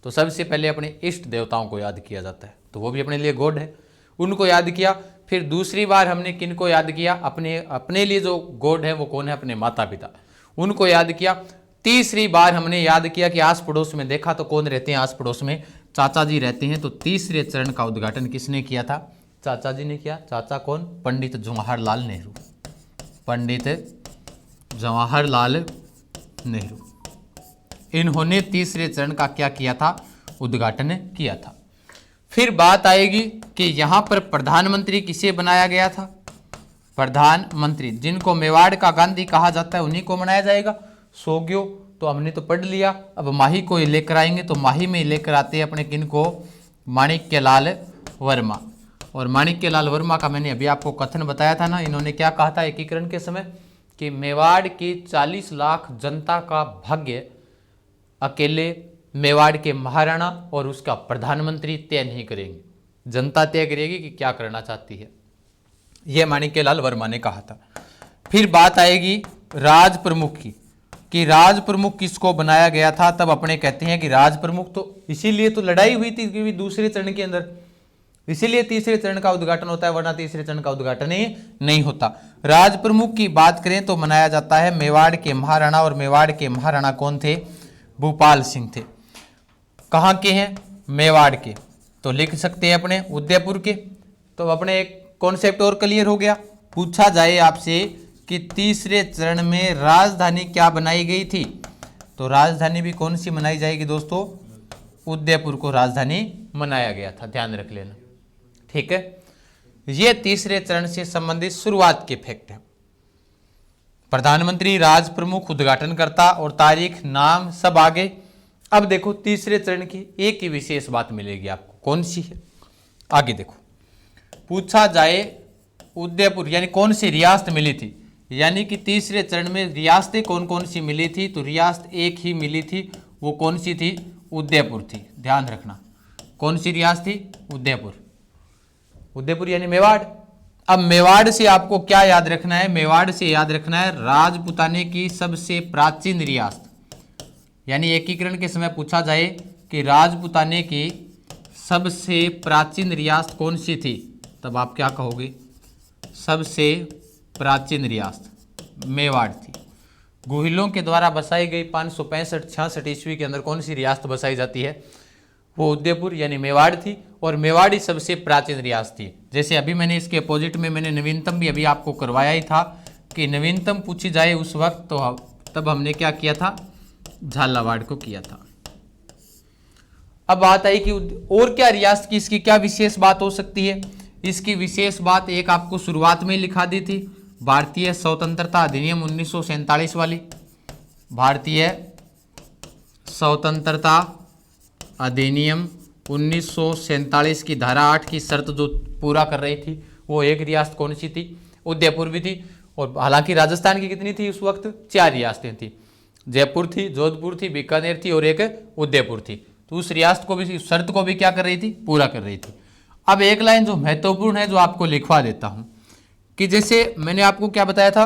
तो सबसे पहले अपने इष्ट देवताओं को याद किया जाता है, तो वो भी अपने लिए गॉड है, उनको याद किया। फिर दूसरी बार हमने किन को याद किया? अपने लिए जो गॉड है वो कौन है? अपने माता पिता, उनको याद किया। तीसरी बार हमने याद किया कि आस पड़ोस में देखा तो कौन रहते हैं? आस पड़ोस में चाचा जी रहते हैं। तो तीसरे चरण का उद्घाटन किसने किया था? चाचा जी ने किया। चाचा कौन? पंडित जवाहरलाल नेहरू। पंडित जवाहरलाल नेहरू, इन्होंने तीसरे चरण का क्या किया था? उद्घाटन किया था। फिर बात आएगी कि यहां पर प्रधानमंत्री किसे बनाया गया था? प्रधानमंत्री जिनको मेवाड़ का गांधी कहा जाता है उन्हीं को बनाया जाएगा। सोग्यो तो हमने तो पढ़ लिया। अब माही को ही लेकर आएंगे, तो माही में लेकर आते हैं अपने किन को? माणिक्यलाल वर्मा। और माणिक्यलाल वर्मा का मैंने अभी आपको कथन बताया था ना, इन्होंने क्या कहा था एकीकरण के समय कि मेवाड़ की 40 लाख जनता का भाग्य अकेले मेवाड़ के महाराणा और उसका प्रधानमंत्री तय नहीं करेंगे, जनता तय करेगी कि क्या करना चाहती है। यह माणिक्यलाल वर्मा ने कहा था। फिर बात आएगी राज प्रमुख की, कि राज प्रमुख किसको बनाया गया था। तब अपने कहते हैं कि राज प्रमुख तो इसीलिए तो लड़ाई हुई थी क्योंकि दूसरे चरण के अंदर, इसीलिए तीसरे चरण का उद्घाटन होता है, वरना तीसरे चरण का उद्घाटन ही नहीं होता। राज प्रमुख की बात करें तो मनाया जाता है मेवाड़ के महाराणा, और मेवाड़ के महाराणा कौन थे? भूपाल सिंह थे। कहाँ के हैं? मेवाड़ के। तो लिख सकते हैं अपने उदयपुर के। तो अपने एक कॉन्सेप्ट और क्लियर हो गया। पूछा जाए आपसे कि तीसरे चरण में राजधानी क्या बनाई गई थी? तो राजधानी भी कौन सी बनाई जाएगी दोस्तों, उदयपुर को राजधानी बनाया गया था, ध्यान रख लेना। ठीक है, ये तीसरे चरण से संबंधित शुरुआत के फैक्ट है। प्रधानमंत्री, राज प्रमुख, उद्घाटनकर्ता और तारीख, नाम सब आगे। अब देखो तीसरे चरण की एक ही विशेष बात मिलेगी आपको, कौन सी है, आगे देखो। पूछा जाए उदयपुर यानी कौन सी रियासत मिली थी, यानी कि तीसरे चरण में रियासतें कौन कौन सी मिली थी, तो रियासत एक ही मिली थी, वो कौन सी थी, उदयपुर थी। ध्यान रखना, कौन सी रियासत थी, उदयपुर। उदयपुर यानी मेवाड़। अब मेवाड़ से आपको क्या याद रखना है, मेवाड़ से याद रखना है राजपूताने की सबसे प्राचीन रियासत, यानी एकीकरण के समय पूछा जाए कि राजपूताने की सबसे प्राचीन रियासत कौन सी थी, तब आप क्या कहोगे, सबसे प्राचीन रियासत मेवाड़ थी। गुहिलों के द्वारा बसाई गई 565-66 ईस्वी के अंदर कौन सी रियासत बसाई जाती है, वो उदयपुर यानी मेवाड़ थी, और मेवाड़ ही सबसे प्राचीन रियासत थी। जैसे अभी मैंने इसके अपोजिट में मैंने नवीनतम भी अभी आपको करवाया ही था कि नवीनतम पूछी जाए उस वक्त, तो तब हमने क्या किया था, झालावाड़ को किया था। अब बात आई कि और क्या रियासत की इसकी क्या विशेष बात हो सकती है। इसकी विशेष बात एक आपको शुरुआत में ही लिखा दी थी, भारतीय स्वतंत्रता अधिनियम 1947 वाली, भारतीय स्वतंत्रता अधिनियम 1947 की धारा 8 की शर्त जो पूरा कर रही थी, वो एक रियासत कौन सी थी, उदयपुर भी थी। और हालांकि राजस्थान की कितनी थी उस वक्त, 4 रियासतें थी, जयपुर थी, जोधपुर थी, बीकानेर थी और एक उदयपुर थी। तो उस रियासत को भी, शर्त को भी क्या कर रही थी, पूरा कर रही थी। अब एक लाइन जो महत्वपूर्ण है जो आपको लिखवा देता हूं कि जैसे मैंने आपको क्या बताया था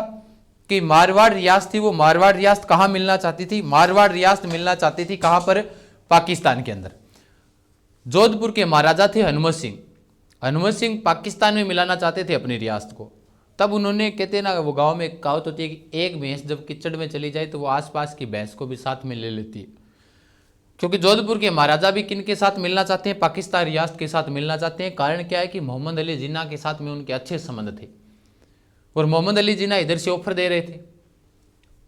कि मारवाड़ रियासत थी, वो मारवाड़ रियासत कहाँ मिलना चाहती थी, मारवाड़ रियासत मिलना चाहती थी कहाँ पर, पाकिस्तान के अंदर। जोधपुर के महाराजा थे हनुमत सिंह, हनुमत सिंह पाकिस्तान में मिलाना चाहते थे अपनी रियासत को। तब उन्होंने, कहते ना वो गांव में कहावत होती है कि एक भैंस जब कीचड़ में चली जाए तो वो आसपास की भैंस को भी साथ में ले लेती है। क्योंकि जोधपुर के महाराजा भी किन के साथ मिलना चाहते हैं, पाकिस्तान रियासत के साथ मिलना चाहते हैं। कारण क्या है कि मोहम्मद अली जिन्ना के साथ में उनके अच्छे संबंध थे, और मोहम्मद अली जिन्ना इधर से ऑफर दे रहे थे,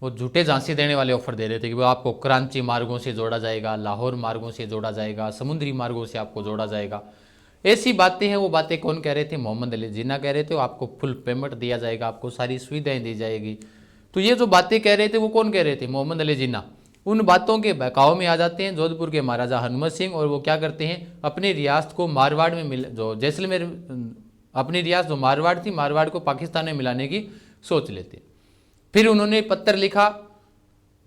वो झूठे झांसी देने वाले ऑफर दे रहे थे कि वो आपको कराची मार्गों से जोड़ा जाएगा, लाहौर मार्गों से जोड़ा जाएगा, समुद्री मार्गों से आपको जोड़ा जाएगा। ऐसी बातें हैं, वो बातें कौन कह रहे थे, मोहम्मद अली जिन्ना कह रहे थे। आपको फुल पेमेंट दिया जाएगा, आपको सारी सुविधाएं दी जाएगी। तो ये जो बातें कह रहे थे वो कौन कह रहे थे, मोहम्मद अली जिन्ना। उन बातों के बहकाव में आ जाते हैं जोधपुर के महाराजा हनुमत सिंह, और वो क्या करते हैं, अपनी रियासत को मारवाड़ में मिल, जो जैसलमेर, अपनी रियासत जो मारवाड़ थी, मारवाड़ को पाकिस्तान में मिलाने की सोच लेते। फिर उन्होंने पत्र लिखा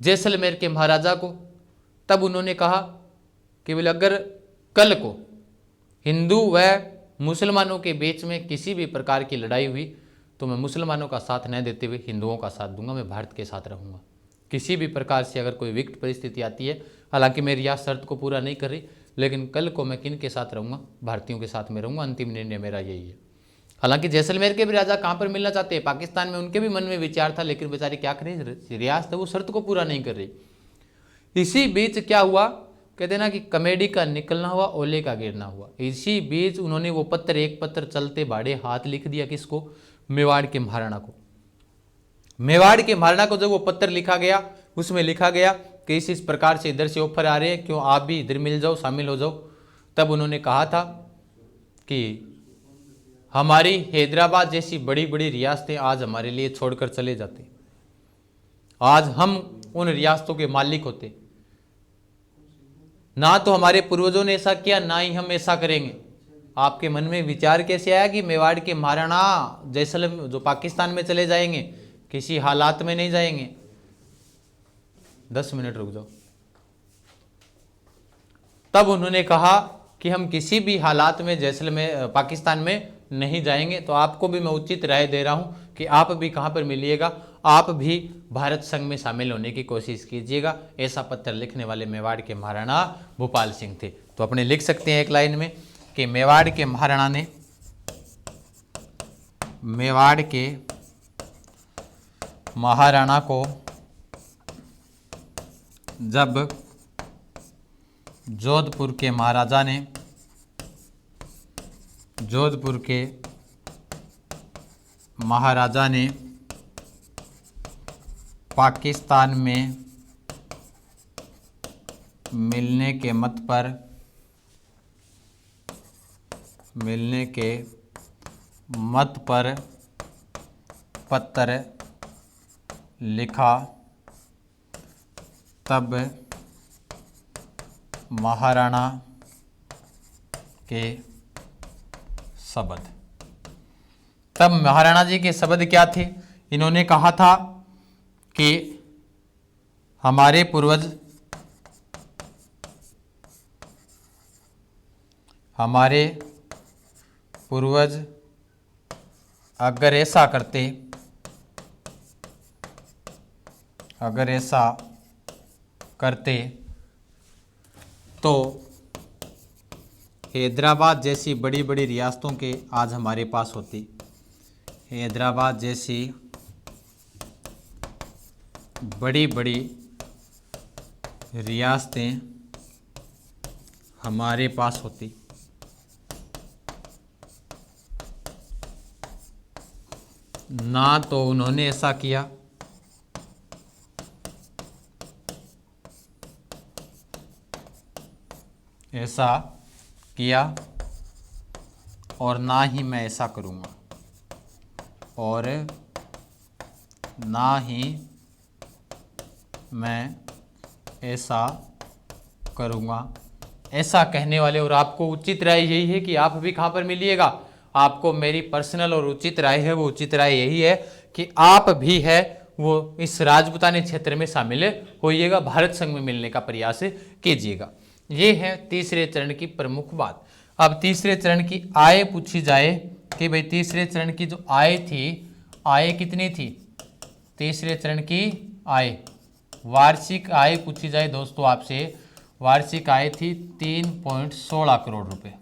जैसलमेर के महाराजा को। तब उन्होंने कहा कि बोले अगर कल को हिंदू व मुसलमानों के बीच में किसी भी प्रकार की लड़ाई हुई तो मैं मुसलमानों का साथ न देते हुए हिंदुओं का साथ दूंगा, मैं भारत के साथ रहूंगा। किसी भी प्रकार से अगर कोई विकट परिस्थिति आती है, हालांकि मेरी यह शर्त को पूरा नहीं कर रही, लेकिन कल को मैं किन के साथ रहूंगा, भारतीयों के साथ में रहूंगा। अंतिम निर्णय मेरा यही है। हालांकि जैसलमेर के भी राजा कहाँ पर मिलना चाहते हैं, पाकिस्तान में, उनके भी मन में विचार था, लेकिन बेचारे क्या करें, रियासत वो शर्त को पूरा नहीं कर रही। इसी बीच क्या हुआ, कहते ना कि कमेडी का निकलना हुआ, ओले का गिरना हुआ। इसी बीच उन्होंने वो पत्र, एक पत्र चलते भाड़े हाथ लिख दिया, किसको, मेवाड़ के महाराणा को। मेवाड़ के महाराणा को जब वो पत्र लिखा गया, उसमें लिखा गया कि इस प्रकार से इधर से ऑफर आ रहे हैं, क्यों आप भी इधर मिल जाओ, शामिल हो जाओ। तब उन्होंने कहा था कि हमारी हैदराबाद जैसी बड़ी बड़ी रियासतें आज हमारे लिए छोड़कर चले जाते, आज हम उन रियासतों के मालिक होते। ना तो हमारे पूर्वजों ने ऐसा किया, ना ही हम ऐसा करेंगे। आपके मन में विचार कैसे आया कि मेवाड़ के महाराणा जैसलमेर जो पाकिस्तान में चले जाएंगे, किसी हालात में नहीं जाएंगे। 10 मिनट रुक जाओ। तब उन्होंने कहा कि हम किसी भी हालात में जैसलमेर पाकिस्तान में नहीं जाएंगे। तो आपको भी मैं उचित राय दे रहा हूं कि आप भी कहां पर मिलिएगा, आप भी भारत संघ में शामिल होने की कोशिश कीजिएगा। ऐसा पत्र लिखने वाले मेवाड़ के महाराणा भूपाल सिंह थे। तो अपने लिख सकते हैं एक लाइन में कि मेवाड़ के महाराणा ने, मेवाड़ के महाराणा को जब जोधपुर के महाराजा ने, जोधपुर के महाराजा ने पाकिस्तान में मिलने के मत पर पत्र लिखा, तब महाराणा के शब्द। तब महाराणा जी के शब्द क्या थे? इन्होंने कहा था कि हमारे पूर्वज अगर ऐसा करते तो हैदराबाद जैसी बड़ी बड़ी रियासतों के आज हमारे पास होती। हैदराबाद जैसी बड़ी बड़ी रियासतें हमारे पास होती। ना तो उन्होंने ऐसा किया, और ना ही मैं ऐसा करूँगा, और ना ही मैं ऐसा करूँगा। ऐसा कहने वाले, और आपको उचित राय यही है कि आप भी कहाँ पर मिलिएगा, आपको मेरी पर्सनल और उचित राय है, वो उचित राय यही है कि आप भी है वो इस राजपूतानी क्षेत्र में शामिल होइएगा, भारत संघ में मिलने का प्रयास कीजिएगा। ये है तीसरे चरण की प्रमुख बात। अब तीसरे चरण की आय पूछी जाए कि भाई तीसरे चरण की जो आय थी, आय कितनी थी? तीसरे चरण की आय, वार्षिक आय पूछी जाए दोस्तों आपसे, वार्षिक आय थी 3.16 करोड़ रुपए।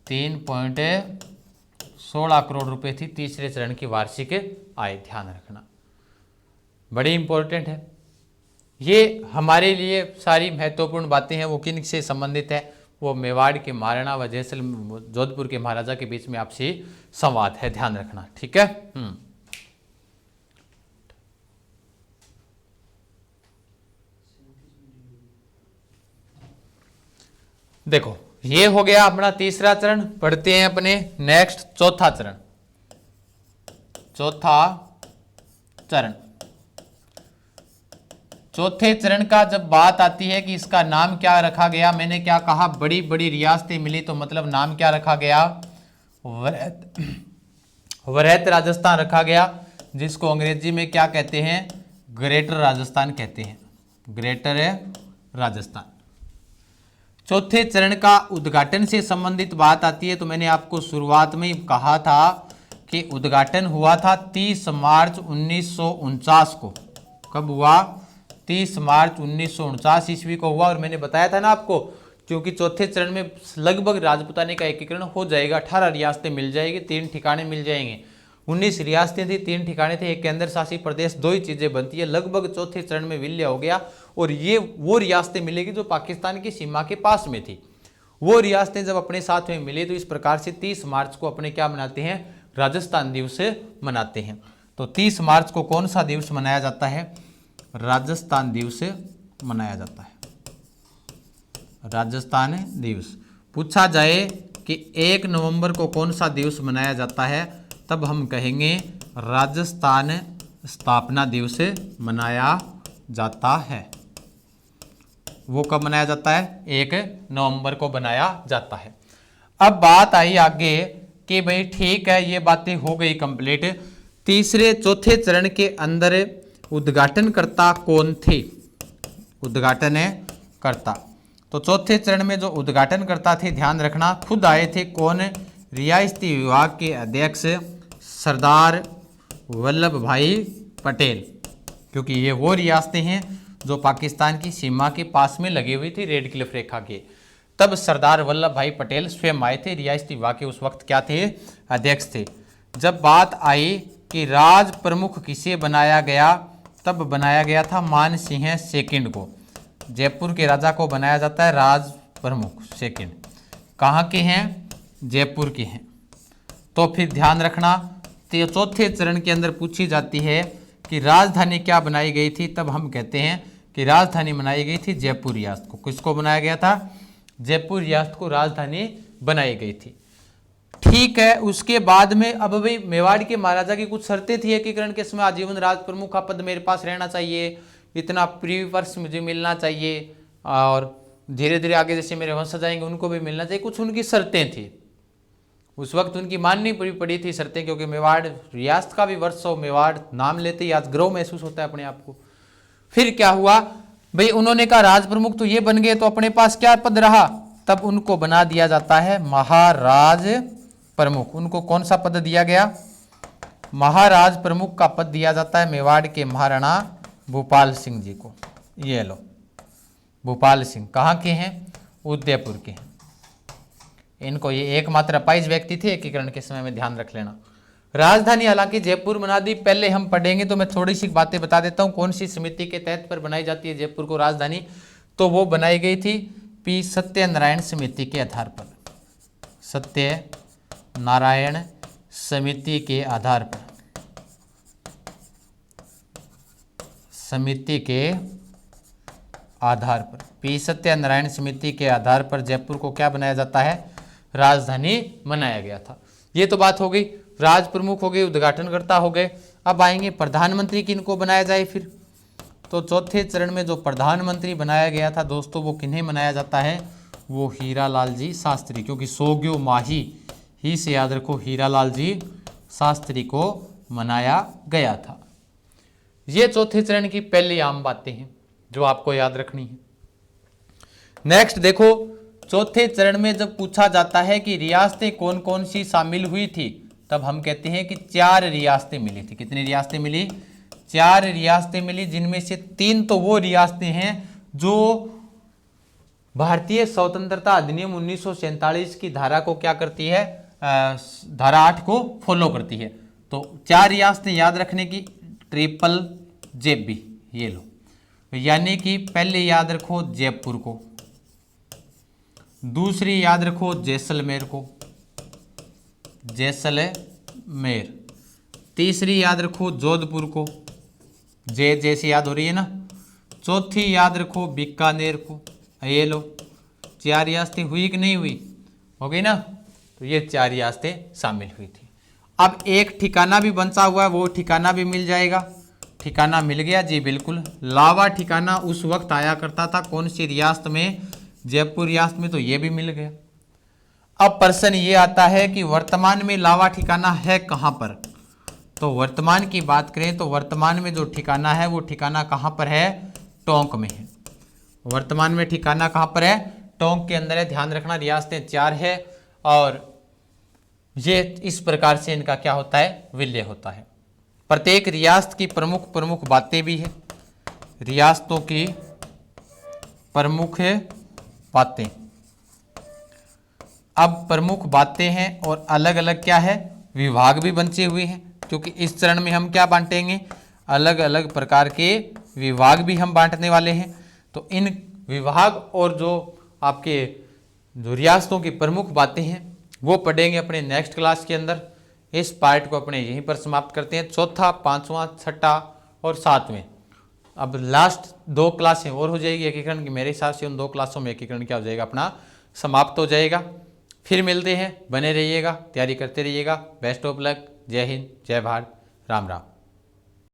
3.16 करोड़ रुपए थी तीसरे चरण की वार्षिक आय, ध्यान रखना, बड़ी इंपॉर्टेंट है। ये हमारे लिए सारी महत्वपूर्ण बातें हैं, वो किन से संबंधित है? वो मेवाड़ के महाराणा व जोधपुर के महाराजा के बीच में आपसी संवाद है, ध्यान रखना, ठीक है। देखो ये हो गया अपना तीसरा चरण। पढ़ते हैं अपने नेक्स्ट चौथा चरण। चौथे चरण का जब बात आती है कि इसका नाम क्या रखा गया, मैंने क्या कहा, बड़ी बड़ी रियासतें मिली, तो मतलब नाम क्या रखा गया? वृहत राजस्थान रखा गया, जिसको अंग्रेजी में क्या कहते हैं? ग्रेटर राजस्थान कहते हैं, ग्रेटर राजस्थान। चौथे चरण का उद्घाटन से संबंधित बात आती है, तो मैंने आपको शुरुआत में ही कहा था कि उद्घाटन हुआ था 30 मार्च 1949 को। कब हुआ? 30 मार्च 1949 ईस्वी को हुआ। और मैंने बताया था ना आपको, क्योंकि चौथे चरण में लगभग राजपूतानी का एकीकरण हो जाएगा, 18 रियासतें मिल जाएगी, 3 ठिकाने मिल जाएंगे। 19 रियासतें थी, 3 ठिकाने थे, एक केंद्र शासित प्रदेश, 2 ही चीजें बनती है। लगभग चौथे चरण में विलय हो गया, और ये वो रियासतें मिलेगी जो पाकिस्तान की सीमा के पास में थी। वो रियासतें जब अपने साथ में मिली, तो इस प्रकार से 30 मार्च को अपने क्या मनाते हैं? राजस्थान दिवस मनाते हैं। तो 30 मार्च को कौन सा दिवस मनाया जाता है? राजस्थान दिवस मनाया जाता है, राजस्थान दिवस। पूछा जाए कि 1 नवंबर को कौन सा दिवस मनाया जाता है, तब हम कहेंगे राजस्थान स्थापना दिवस मनाया जाता है। वो कब मनाया जाता है? 1 नवंबर को बनाया जाता है। अब बात आई आगे कि भाई ठीक है, ये बातें हो गई कंप्लीट। चौथे चरण के अंदर उद्घाटनकर्ता कौन थे? उद्घाटन करता, तो चौथे चरण में जो उद्घाटनकर्ता थे, ध्यान रखना, खुद आए थे। कौन? रियासती विभाग के अध्यक्ष सरदार वल्लभ भाई पटेल, क्योंकि ये वो रियासतें हैं जो पाकिस्तान की सीमा के पास में लगी हुई थी, रेड क्लिफ रेखा के। तब सरदार वल्लभ भाई पटेल स्वयं आए थे, रियासती विभाग के उस वक्त क्या थे? अध्यक्ष थे। जब बात आई कि राज प्रमुख किसे बनाया गया, तब बनाया गया था मान सिंह सेकंड को। जयपुर के राजा को बनाया जाता है राज प्रमुख सेकंड। कहाँ के हैं? जयपुर के हैं। तो फिर ध्यान रखना, चौथे चरण के अंदर पूछी जाती है कि राजधानी क्या बनाई गई थी, तब हम कहते हैं कि राजधानी बनाई गई थी जयपुर रियासत को। किसको बनाया गया था? जयपुर रियासत को राजधानी बनाई गई थी। ठीक है, उसके बाद में अब भाई मेवाड़ के महाराजा की कुछ शर्तें थी एकीकरण के समय। आजीवन राज प्रमुख का पद मेरे पास रहना चाहिए, इतना प्रीवर्ष मुझे मिलना चाहिए, और धीरे धीरे आगे जैसे मेरे वंशज आएंगे उनको भी मिलना चाहिए। कुछ उनकी शर्तें थी, उस वक्त उनकी माननी पड़ी थी शर्तें, क्योंकि मेवाड़ रियासत का भी वर्ष हो, मेवाड़ नाम लेते ही आज गर्व महसूस होता है अपने आप को। फिर क्या हुआ भाई, उन्होंने कहा राज प्रमुख तो ये बन गए, तो अपने पास क्या पद रहा? तब उनको बना दिया जाता है महाराज प्रमुख। उनको कौन सा पद दिया गया? महाराज प्रमुख का पद दिया जाता है मेवाड़ के महाराणा भूपाल सिंह जी को। ये लो, भूपाल सिंह कहाँ के हैं? उदयपुर के हैं। इनको ये एकमात्र अपाहिज व्यक्ति थे एकीकरण के समय में, ध्यान रख लेना। राजधानी हालांकि जयपुर बना दी, पहले हम पढ़ेंगे तो मैं थोड़ी सी बातें बता देता हूँ। कौन सी समिति के तहत पर बनाई जाती है जयपुर को राजधानी? तो वो बनाई गई थी पी सत्यनारायण समिति के आधार पर। सत्यनारायण समिति के आधार पर, समिति के आधार पर, पी सत्यनारायण समिति के आधार पर जयपुर को क्या बनाया जाता है? राजधानी बनाया गया था। ये तो बात हो गई, राज प्रमुख हो गए, उद्घाटनकर्ता हो गए। अब आएंगे प्रधानमंत्री किनको बनाया जाए फिर। तो चौथे चरण में जो प्रधानमंत्री बनाया गया था दोस्तों, वो किन्हें बनाया जाता है? वो हीरालाल जी शास्त्री, क्योंकि सोग्यो माही ही से याद रखो, हीरालाल जी शास्त्री को मनाया गया था। ये चौथे चरण की पहली आम बातें हैं जो आपको याद रखनी है। नेक्स्ट देखो, चौथे चरण में जब पूछा जाता है कि रियासतें कौन कौन सी शामिल हुई थी, तब हम कहते हैं कि 4 रियासतें मिली थी। कितनी रियासतें मिली? 4 रियासतें मिली, जिनमें से 3 तो वो रियासतें हैं जो भारतीय स्वतंत्रता अधिनियम 1947 की धारा को क्या करती है? धारा 8 को फॉलो करती है। तो 4 रियासतें याद रखने की, ट्रिपल जेबी, ये लो। यानी कि पहले याद रखो जयपुर को, दूसरी याद रखो जैसलमेर को, जैसलमेर, तीसरी याद रखो जोधपुर को, जैसे याद हो रही है ना, चौथी याद रखो बीकानेर को। ये लो, 4 रियासतें हुई कि नहीं हुई? हो गई ना। तो ये 4 रियासतें शामिल हुई थी। अब एक ठिकाना भी बचा हुआ है, वो ठिकाना भी मिल जाएगा। ठिकाना मिल गया जी, बिल्कुल। लावा ठिकाना उस वक्त आया करता था कौन सी रियासत में? जयपुर रियासत में। तो ये भी मिल गया। अब प्रश्न ये आता है कि वर्तमान में लावा ठिकाना है कहाँ पर? तो वर्तमान की बात करें तो वर्तमान में जो ठिकाना है वो ठिकाना कहाँ पर है? टोंक में है। वर्तमान में ठिकाना कहाँ पर है? टोंक के अंदर है। ध्यान रखना, रियासतें 4 है और ये इस प्रकार से इनका क्या होता है? विलय होता है। प्रत्येक रियासत की प्रमुख प्रमुख बातें भी है। रियासतों की प्रमुख बातें, अब प्रमुख बातें हैं और अलग अलग क्या है? विभाग भी बचे हुए हैं, क्योंकि इस चरण में हम क्या बांटेंगे? अलग अलग प्रकार के विभाग भी हम बांटने वाले हैं। तो इन विभाग और जो आपके जो रियासतों की प्रमुख बातें हैं वो पढ़ेंगे अपने नेक्स्ट क्लास के अंदर। इस पार्ट को अपने यहीं पर समाप्त करते हैं। चौथा, 5वां, 6ठा और 7वें, अब लास्ट 2 क्लासें और हो जाएगी एकीकरण की। मेरे हिसाब से उन 2 क्लासों में एकीकरण क्या हो जाएगा? अपना समाप्त हो जाएगा। फिर मिलते हैं, बने रहिएगा, तैयारी करते रहिएगा। Best of luck. जय हिंद, जय भारत, राम राम।